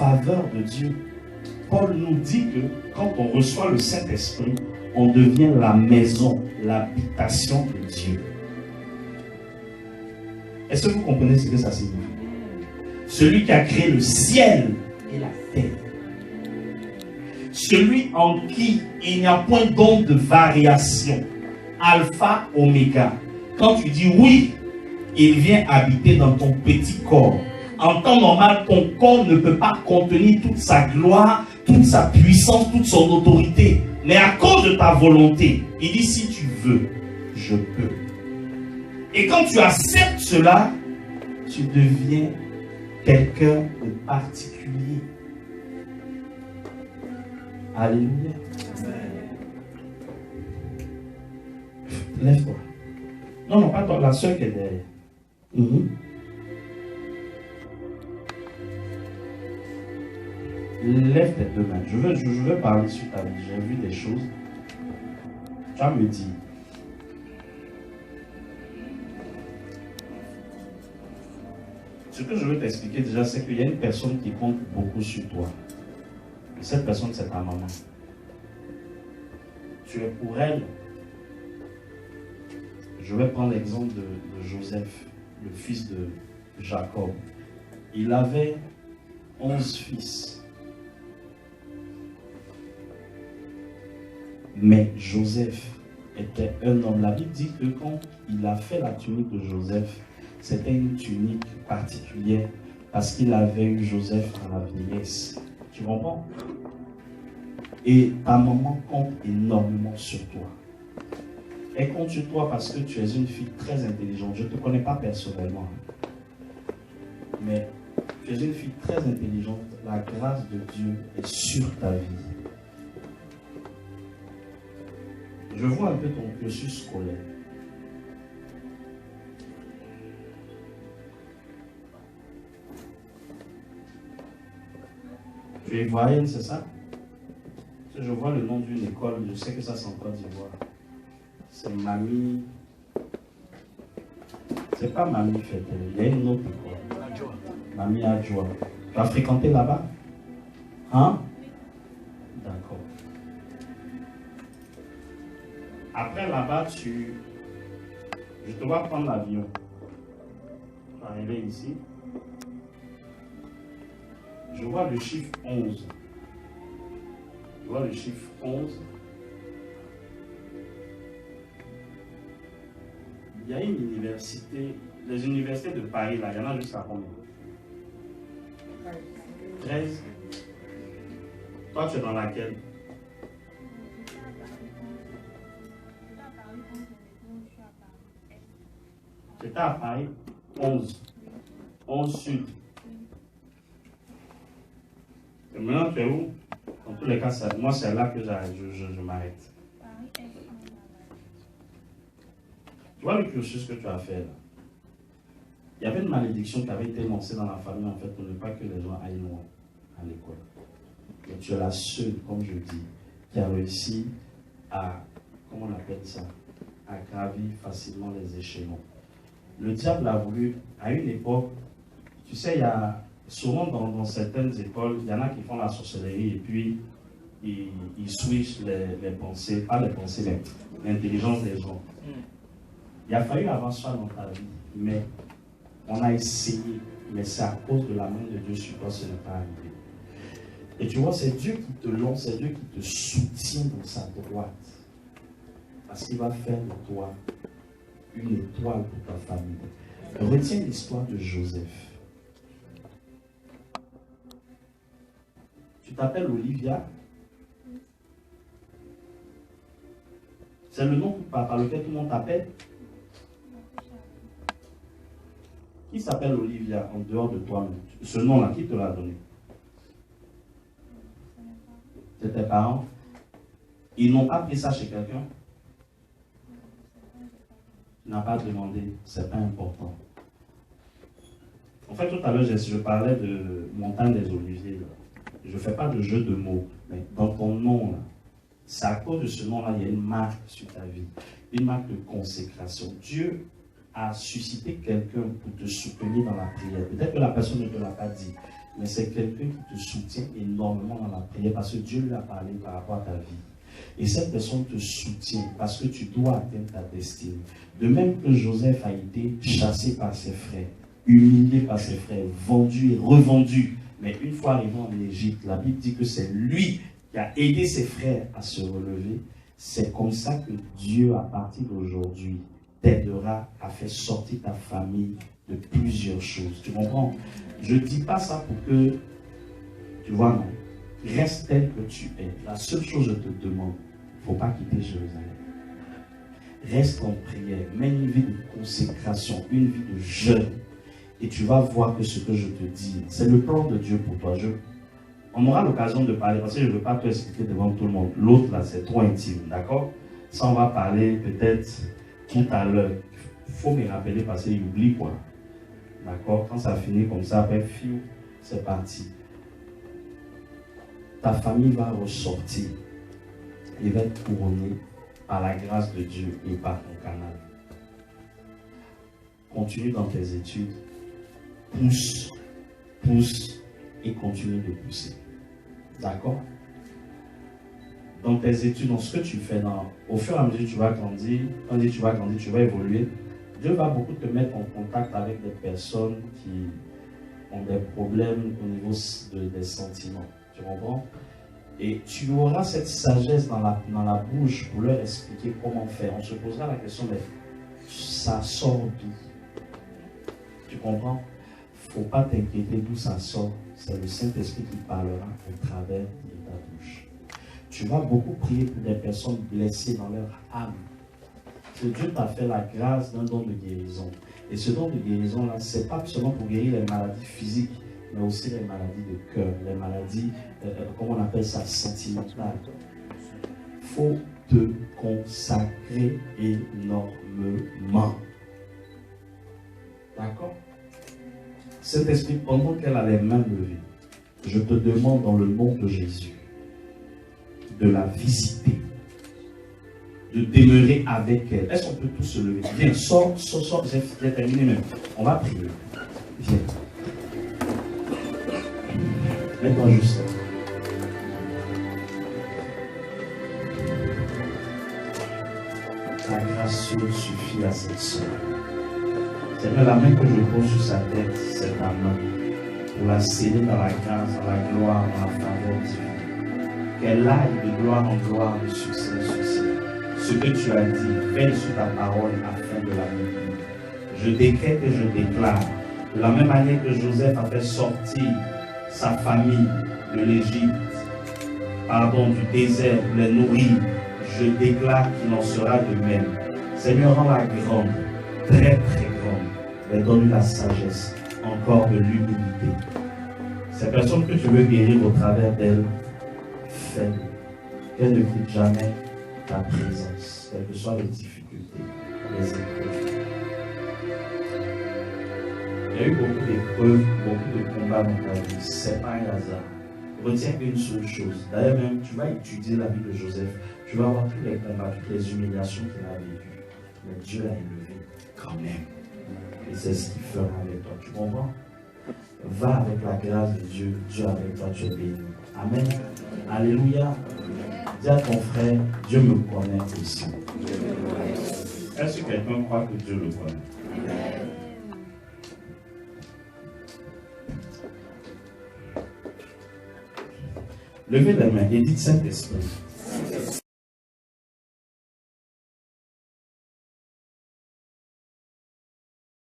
faveur de Dieu. Paul nous dit que quand on reçoit le Saint-Esprit, on devient la maison, l'habitation de Dieu. Est-ce que vous comprenez ce que ça signifie? Celui qui a créé le ciel et la terre. Celui en qui il n'y a point d'onde de variation. Alpha, oméga. Quand tu dis oui, il vient habiter dans ton petit corps. En temps normal, ton corps ne peut pas contenir toute sa gloire, toute sa puissance, toute son autorité. Mais à cause de ta volonté, il dit si tu veux, je peux. Et quand tu acceptes cela, tu deviens quelqu'un de particulier. Alléluia. Lève-toi. Non, pas toi, la soeur qui est derrière. Lève tes deux mains. Je veux parler sur ta vie. J'ai vu des choses. Tu vas me dire. Ce que je veux t'expliquer déjà, c'est qu'il y a une personne qui compte beaucoup sur toi. Et cette personne, c'est ta maman. Tu es pour elle. Je vais prendre l'exemple de Joseph, le fils de Jacob. Il avait 11 fils. Mais Joseph était un homme. La Bible dit que quand il a fait la tunique de Joseph, c'était une tunique particulière parce qu'il avait eu Joseph dans la vieillesse. Tu comprends? Et ta maman compte énormément sur toi. Elle compte sur toi parce que tu es une fille très intelligente. Je ne te connais pas personnellement. Mais tu es une fille très intelligente. La grâce de Dieu est sur ta vie. Je vois un peu ton cursus scolaire. Tu es ivoirienne, c'est ça? Je vois le nom d'une école, je sais que ça c'est en Côte d'Ivoire. C'est Mamie. C'est pas Mamie Fête, il y a une autre école. Mamie Adjoa. Tu as fréquenté là-bas? Hein? D'accord. Après là-bas, je te vois prendre l'avion. Tu vas arriver ici. Je vois le chiffre 11. Je vois le chiffre 11. Il y a une université, les universités de Paris, là, il y en a jusqu'à combien? 13. Toi, tu es dans laquelle? Tu étais à Paris? 11. 11 Sud. Et maintenant, tu es où? Dans tous les cas, moi, c'est là que je m'arrête. Tu vois le cursus que tu as fait là? Il y avait une malédiction qui avait été lancée dans la famille, en fait, pour ne pas que les gens aillent loin à l'école. Et tu es la seule, comme je dis, qui a réussi à, comment on appelle ça, à gravir facilement les échelons. Le diable a voulu, à une époque, tu sais, il y a souvent dans certaines écoles, il y en a qui font la sorcellerie et puis ils switchent les pensées, pas les pensées, mais l'intelligence des gens. Il a fallu avoir ça dans ta vie, mais on a essayé, mais c'est à cause de la main de Dieu sur toi, ce n'est pas arrivé. Et tu vois, c'est Dieu qui te lance, c'est Dieu qui te soutient dans sa droite. Parce qu'il va faire de toi une étoile pour ta famille. Retiens l'histoire de Joseph. Tu t'appelles Olivia. C'est le nom par lequel tout le monde t'appelle. Qui s'appelle Olivia en dehors de toi-même? Ce nom-là, qui te l'a donné? C'est tes parents? Ils n'ont pas pris ça chez quelqu'un? Tu n'as pas demandé, c'est pas important. En fait, tout à l'heure, je parlais de montagne des Oliviers. Là. Je ne fais pas de jeu de mots, mais dans ton nom, là, c'est à cause de ce nom-là, il y a une marque sur ta vie, une marque de consécration. Dieu a suscité quelqu'un pour te soutenir dans la prière. Peut-être que la personne ne te l'a pas dit, mais c'est quelqu'un qui te soutient énormément dans la prière parce que Dieu lui a parlé par rapport à ta vie. Et cette personne te soutient parce que tu dois atteindre ta destinée. De même que Joseph a été chassé par ses frères, humilié par ses frères, vendu et revendu. Mais une fois arrivé en Égypte, la Bible dit que c'est lui qui a aidé ses frères à se relever. C'est comme ça que Dieu, à partir d'aujourd'hui, t'aidera à faire sortir ta famille de plusieurs choses. Tu comprends? Je ne dis pas ça pour que, tu vois, non. Reste tel que tu es. La seule chose que je te demande, il ne faut pas quitter Jérusalem. Reste en prière, mène une vie de consécration, une vie de jeûne. Et tu vas voir que ce que je te dis, c'est le plan de Dieu pour toi. On aura l'occasion de parler, parce que je ne veux pas te expliquer devant tout le monde. L'autre, là, c'est trop intime, d'accord? Ça, on va parler peut-être tout à l'heure. Il faut me rappeler parce qu'il oublie, quoi. D'accord? Quand ça finit comme ça, après, c'est parti. Ta famille va ressortir et va être couronnée par la grâce de Dieu et par ton canal. Continue dans tes études. Pousse et continue de pousser. D'accord? Dans tes études, dans ce que tu fais, au fur et à mesure que tu vas grandir, tu vas évoluer, Dieu va beaucoup te mettre en contact avec des personnes qui ont des problèmes au niveau des sentiments. Tu comprends? Et tu auras cette sagesse dans la bouche pour leur expliquer comment faire. On se posera la question, mais ça sort d'où? Tu comprends? Il ne faut pas t'inquiéter d'où ça sort. C'est le Saint-Esprit qui parlera au travers de ta bouche. Tu vas beaucoup prier pour des personnes blessées dans leur âme. Parce que Dieu t'a fait la grâce d'un don de guérison. Et ce don de guérison-là, ce n'est pas seulement pour guérir les maladies physiques, mais aussi les maladies de cœur, les maladies, comment on appelle ça, sentimentales. Il faut te consacrer énormément. D'accord? Cet esprit, pendant qu'elle a les mains levées, je te demande dans le nom de Jésus de la visiter, de demeurer avec elle. Est-ce qu'on peut tous se lever? Viens, sors, j'ai terminé même. On va prier. Viens. Mets-toi juste là. La grâce suffit à cette soeur. Seigneur, la main que je pose sur sa tête, c'est ta main. Pour la sceller dans la grâce, dans la gloire, dans la faveur divine. Qu'elle aille de gloire en gloire, de succès en succès. Ce que tu as dit, veille sur ta parole afin de la maintenir. Je décrète et je déclare, de la même manière que Joseph a fait sortir sa famille de l'Égypte, du désert pour les nourrir, je déclare qu'il en sera de même. Seigneur, rends-la grande, très très grande, mais donne-lui la sagesse, encore de l'humilité. Ces personnes que tu veux guérir au travers d'elles, fais-le. Qu'elles ne quittent jamais ta présence, quelles que soient les difficultés, les épreuves. Il y a eu beaucoup d'épreuves, beaucoup de combats dans ta vie. Ce n'est pas un hasard. Retiens une seule chose. D'ailleurs, même, tu vas étudier la vie de Joseph. Tu vas voir tous les combats, toutes les humiliations qu'il a vécues. Mais Dieu l'a élevé quand même. Et c'est ce qu'il fera avec toi. Tu comprends? Va avec la grâce de Dieu. Dieu avec toi, tu es béni. Amen. Alléluia. Dis à ton frère, Dieu me connaît aussi. Est-ce que quelqu'un croit que Dieu le connaît? Levez les mains et dites Saint-Esprit.